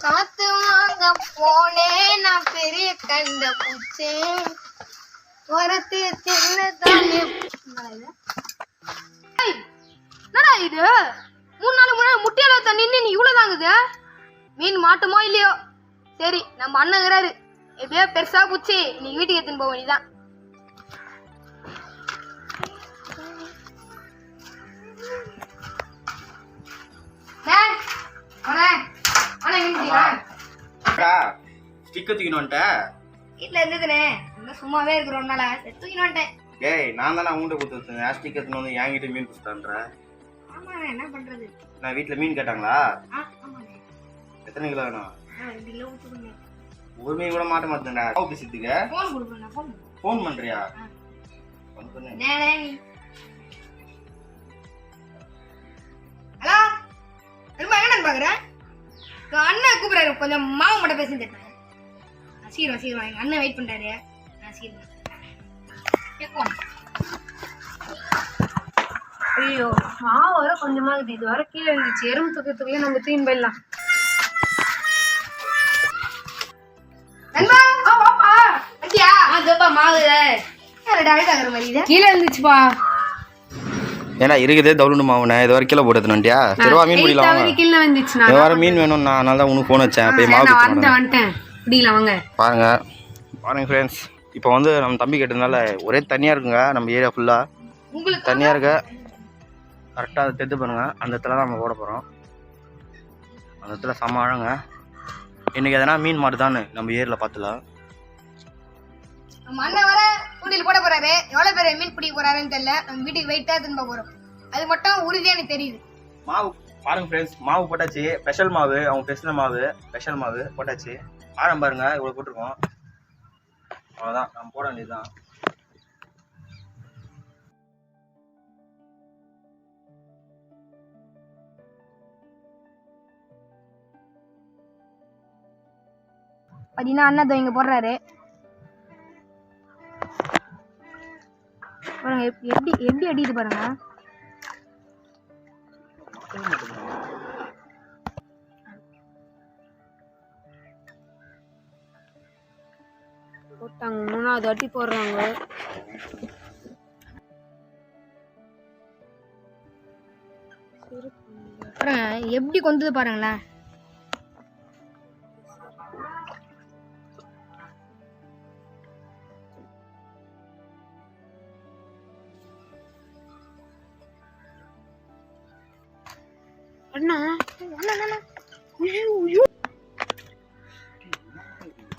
காத்து வாங்க போனேன் நான் பெரிய கண்ட பூச்சே வரத்து தின்னதானே. என்னடா இது 3 நாள் முன்னாடி முட்டையில தண்ணி நீ இவ்வளவு தாங்குது. மீன் மாட்டுமோ இல்லையோ சரி, நம்ம அண்ணங்கிறாரு எப்படியோ பெருசா பூச்சி நீ வீட்டுக்கு எடுத்துன்னு போக வேண்டியதான். வீட்டுல இருந்ததுனே சும்மாவே இருக்கிறோம்னால தூக்கிட்டு வந்துட்டேன். ஏய் நான் தானே உங்கள்கிட்ட கொடுத்துருந்தேன் ஸ்டிக் எடுத்துன்னு வந்து என்கிட்ட மீன் கொடுத்தான்ற. ஆமா என்ன பண்றது, நான் வீட்டுல மீன் கேட்டாங்களா? எத்தனை கிலோ வேணும்? 2 கிலோ ஊத்துங்க. ஒரு மீன் கூட மாட்ட மாட்டேன்டா. பேசிட்டுக்க போன் கொடுப்பேன். போன் பண்றியா? ஹலோ ரொம்ப என்ன பாக்குறேன், அண்ணன் கூப்பிடுறாரு, கொஞ்சம் மாவு மட்டும் பேசி தட்டேன். சீக்கிரம் எங்க அண்ணன் வெயிட் பண்றாரு. ஐயோ மாவு வர கொஞ்சமா இருக்குது, இது வர கீழே இருந்துச்சு. எறும்பு தூக்கத்துக்குள்ளே நம்ம தூயின் போயிடலாம். கீழே இருந்துச்சுப்பா. ஏன்னா இருக்குது தவுளுண்டு மாவுனே இது வரை கிலோ போட்டு வந்துட்டியா? சரிவா மீன் பிடிக்கலாம். கீழே வந்துச்சு. இது வர மீன் வேணும், நான் அதனால தான் உனக்கு ஃபோன் வச்சேன். போய் மாவு வந்துட்டேன் பிடிக்கலாம் வாங்க. பாருங்க ஃப்ரெண்ட்ஸ், இப்போ வந்து நம்ம தம்பி கேட்டதுனால ஒரே தனியாக இருக்குங்க. நம்ம ஏரியா ஃபுல்லாக தனியாக இருக்க. கரெக்டாக அதை தெத்து பண்ணுங்க. அந்த இடத்துல தான் நம்ம போட போகிறோம். அந்த இடத்துல செம்ம ஆழங்க. இன்னைக்கு எதனா மீன் மாட்டுதான்னு நம்ம ஏரியில் பார்த்துலாம். நம்ம அண்ணன் வர தூண்டில் போட போறாரு. எவ்வளவு பேர் மீன் பிடிக்க போறாருன்னு தெரியல. நம்ம வீட்டுக்கு வெயிட்டா திரும்ப போறோம். அது மட்டும் உறுதியா எனக்கு தெரியுது. மாவு பாருங்க ஃப்ரெண்ட்ஸ், மாவு போட்டாச்சு. ஸ்பெஷல் மாவு, அவங்க பேசின மாவு ஸ்பெஷல் மாவு போட்டாச்சு. ஆழம் பாருங்க இவ்வளோ போட்டிருக்கோம். அவ்வளோதான், நம்ம போட வேண்டியதுதான். பார்த்தீங்கன்னா அண்ணன் இங்கே போடுறாரு பாருங்க. எப்படி அடிக்குது பாருங்க. போட்டாங்க 3வது அடி போடுறாங்க. பாருங்க எப்படி கொந்தது பாருங்களேன்.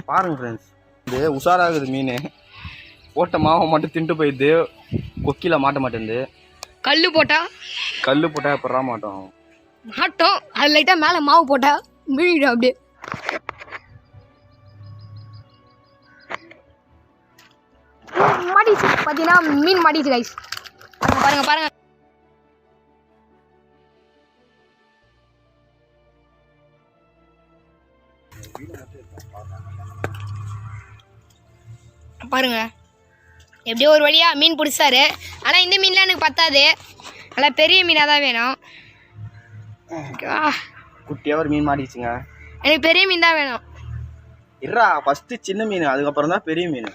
பாருங்க ஃப்ரெண்ட்ஸ், இது உஷாராகுது மீன். போட்ட மாவை மட்டும் தின்ட்டு போயிடுது, கொக்கில மாட்ட மாட்டேங்குது. கல்லு போட்டா எப்படா மாட்டோம்? அது லைட்டா மேல மாவு போட்டா மீறிடும் அப்படியே. மாட்டிச்சு பாத்தீங்கன்னா மீன் மாட்டிச்சு கைஸ். பாருங்க பாருங்க எப்படியோ ஒரு வழியா மீன் பிடிச்சாரு. ஆனா இந்த மீன்லாம் எனக்கு பத்தாது, நல்லா பெரிய மீனாக தான் வேணும். குட்டியா ஒரு மீன் மாட்டிச்சுங்க. எனக்கு பெரிய மீன் தான் வேணும். இருடா, ஃபர்ஸ்ட் சின்ன மீன், அதுக்கப்புறம் தான் பெரிய மீன்.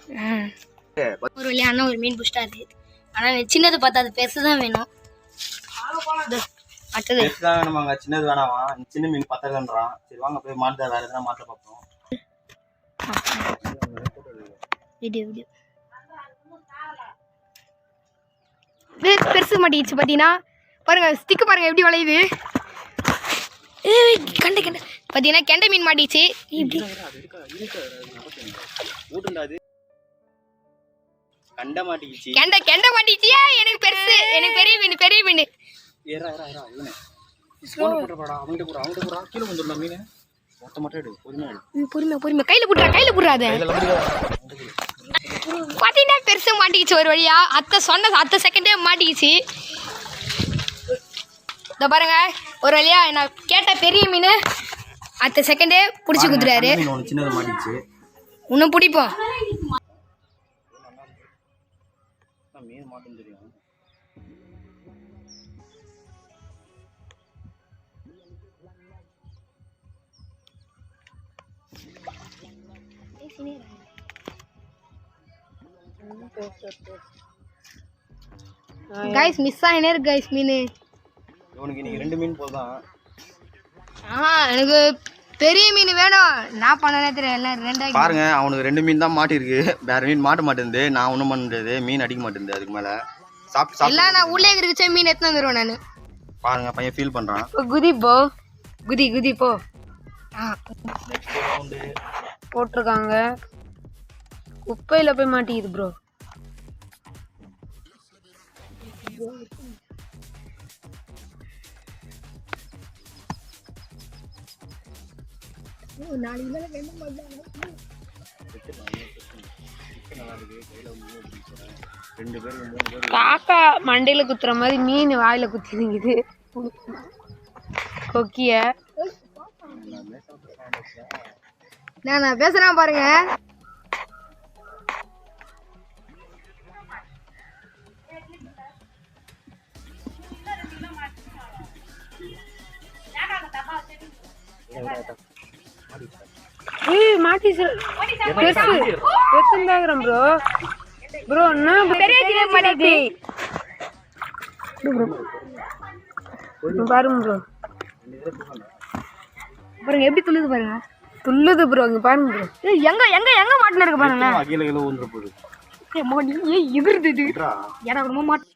ஒரு வழியா அண்ணா ஒரு மீன் பிடிச்சிட்டாரு. ஆனா சின்னது பத்தாது, பெருசு தான் வேணும். பெருசுதான் வேணுமாங்க, சின்னது வேணாமா? சின்ன மீன் பத்தலன்றான். சரி வாங்க போய் மாட்டுதா, வேற எதனா மாட்ட பார்ப்போம். பெருசு மாட்டிச்சு பாத்தீங்கன்னா. பாருங்க ஸ்டிக்கு பாருங்க எப்படி வளையுது. கண்ட பாத்தீங்கன்னா கெண்டை மீன் மாட்டிச்சு. கெண்டை மாட்டிச்சு. எனக்கு பெருசு, எனக்கு பெரிய மீன். பொறுமை கையில புடுறாத. பாத்தீங்கன்னா பெருசா மாட்டிக்கிச்சு ஒரு வழியா. அத்தை செகண்டே மாட்டிக்கிச்சு. இந்த பாருங்க ஒரு வழியா நான் கேட்ட பெரிய மீன் அத்தை செகண்டே புடிச்சு குடுத்துறாரு. இன்னும் பிடிப்போம். கைஸ் மிஸ் ஆயினே இருக்கு கைஸ் மீன். இவனுக்கு இன்னைக்கு 2 மீன் போதும். எனக்கு பெரிய மீன் வேணும். நான் பண்ணனே தெரியல, எல்லாம் 2 பாருங்க அவனுக்கு 2 மீன் தான் மாட்டிருக்கு, வேற மீன் மாட்ட மாட்டேங்குது. நான் ஒன்றும் பண்ண முடியாது, மீன் அடிக்க மாட்டேங்குது. அதுக்கு மேலே சாப்பிட்டு எல்லாம் நான் உள்ளே இருக்கிற மீன் எடுத்து வந்துடுவேன் நான். பாருங்க பையன் ஃபீல் பண்ணுறான். குதி போ, குதி போ. போட்டிருக்காங்க, குப்பையில போய் மாட்டிக்குது ப்ரோ. காக்கா மண்டையில குத்துற மாதிரி மீன் வாயில குத்திங்குது கொக்கிய. நான் பேசுறேன் பாருங்க. மாட்டி பெருசுந்தாகிறோம் ப்ரோ. ப்ரோ என்ன பெரிய மாட்டி பாருங்க ப்ரோ. பாருங்க எப்படி துள்ளுது பாருங்க. துள்ளுது ப்ரோ, இங்க பாருங்க ப்ரோ. எங்க எங்க எங்க மாட்டின இருக்கு பாருங்க. கீழே கீழே ஊந்துற போகுது. எகிருது எனக்கு ரொம்ப மாட்டு.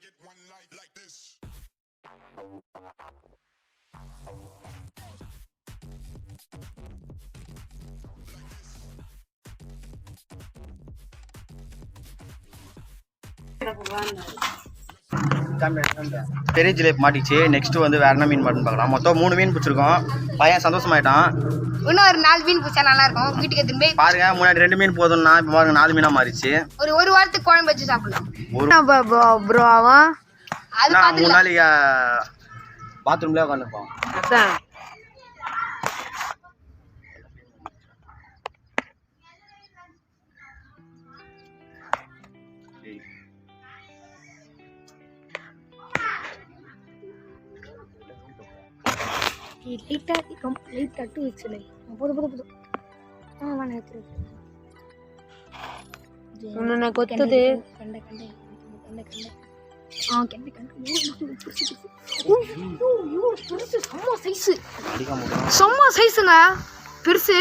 பெரிய ஜிலேபி மாட்டிச்சு. நெக்ஸ்ட் வந்து வேற என்ன மீன் மாட்டுன்னு பார்க்கலாம். மொத்தம் 3 மீன் பிடிச்சிருக்கோம். பையன் சந்தோஷமாயிட்டான். இன்னும் ஒரு 4 மீன் பிடிச்சா நல்லா இருக்கும். வீட்டுக்கு எடுத்துன்னு போய் பாருங்க, முன்னாடி 2 மீன் போதும்னா இப்போ பாருங்க 4 மீனா மாறிச்சு. ஒரு வாரத்துக்கு குழம்பு வச்சு சாப்பிடலாம் ப்ரோ. அவன் அது 3 நாளைக்கு பாத்ரூம்லயே உட்காந்துப்பான். அதான் லைட்டா டூ வச்சுலை போதும் உன்னை கொத்துது. செம்ம சைஸுங்க, பெருசு.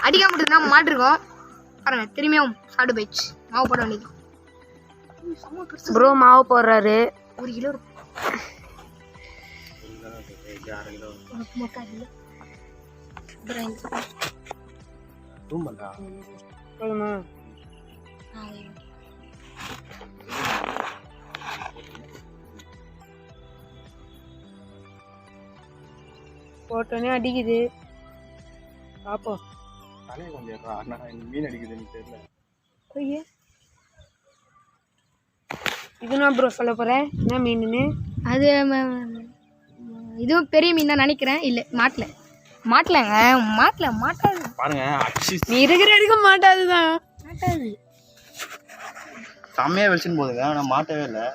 அடிக்காம மட்டும்தான் மாட்டிருக்கோம் பாருங்க. திரும்பியும் சாப்பிட்டு போயிடுச்சு. மாவு போட வேண்டியது ப்ரோ. மாவு போடுறாரு. 1 கிலோ போதுமா? போட்டோன்னே அடிக்குது. பாப்போம். மீன் அடிக்குதுன்னு தெரியல. இதுனா ப்ரோ சொல்ல போறேன் என்ன மீனுன்னு. அது இதுவும் பெரிய மீன் தான் நினைக்கிறேன். இல்லை மாட்டாது பாருங்க. நீ இருக்கிற வரைக்கும் மாட்டாதுதான். செம்மையா வெளிச்சுன்னு போதுங்க, ஆனா மாட்டவே இல்லை.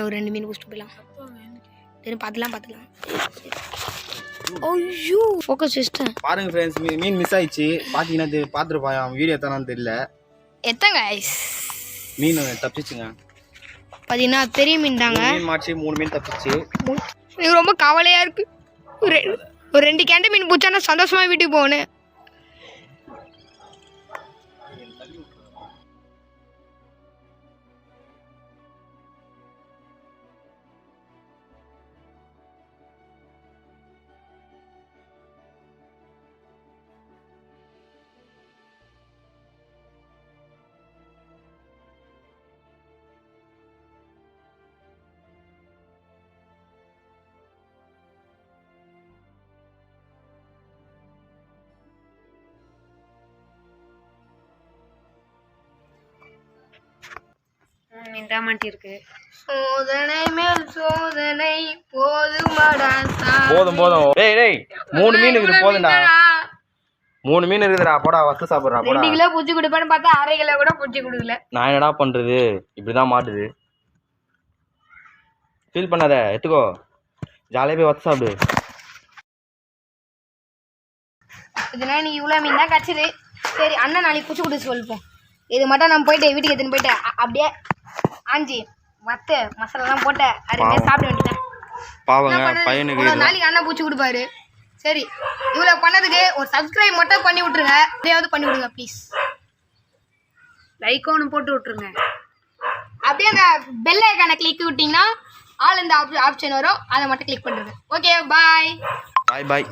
ஒரு 2 மீன் பிடிச்சிட்டு போயிடலாம். சரி பார்த்துலாம். ஐயோ ஃபோக்கஸ் வச்சிட்டேன். பாருங்க ஃப்ரெண்ட்ஸ், மீன் மிஸ் ஆயிடுச்சு. பார்த்தீங்கன்னா பார்த்துருப்பான். அவன் வீடியோ எத்தானான்னு தெரியல. எத்தங்க மீன் தப்பிச்சுங்க. பார்த்தீங்கன்னா பெரிய மீன் தாங்க. மீன் மாட்டி 3 மீன் தப்பிச்சு. எனக்கு ரொம்ப கவலையாக இருக்கு. ஒரு 2 கேண்ட மீன் பிடிச்சா நான் சந்தோஷமாக வீட்டுக்கு போகணும். மாட்டி இருக்கு. சோதனை மேல் சோதனை போதுமாடா சாமி. போதும் போதும். டேய் 3 மீன் இருக்குது போதும்டா. 3 மீன் இருக்குதுடா, போடா வத்து சாப்பிட்றா போடா. 2 கிலோ பூச்சி கொடுப்பேன்னு பார்த்தா 1/2 கிலோ கூட பூச்சி கொடுக்கல. நான் என்னடா பண்றது, இப்படிதான் மாட்டுது. ஃபீல் பண்ணாத, எடுத்துக்கோ, ஜாலியாக போய் வத்து சாப்பிடு. இதுனா நீ இவ்வளோ மீன் தான் கச்சிது. சரி அண்ணன் நாளைக்கு பூச்சி கொடுத்து சொல்லிப்போம். இது மட்டும் நான் போயிட்டு வீட்டுக்கு எடுத்துன்னு போயிட்டு அப்படியே ஆஞ்சி மற்ற மசாலாலாம் போட்டு அருமையாக சாப்பிட வேண்டியதான். பாவங்க பையனுக்கு இவ்வளோ நாளைக்கு அண்ணன் பூச்சி கொடுப்பாரு. சரி இவ்வளோ பண்ணதுக்கு ஒரு சப்ஸ்கிரைப் மட்டும் பண்ணி விட்ருங்க. இதையாவது பண்ணி விடுங்க ப்ளீஸ். லைக் ஒன்று போட்டு விட்ருங்க. அப்படியே அந்த பெல் ஐக்கானை கிளிக் விட்டிங்கன்னா ஆல் இந்த ஆப்ஷன் வரும், அதை மட்டும் கிளிக் பண்ணுறது. ஓகே பாய் பாய் பாய்.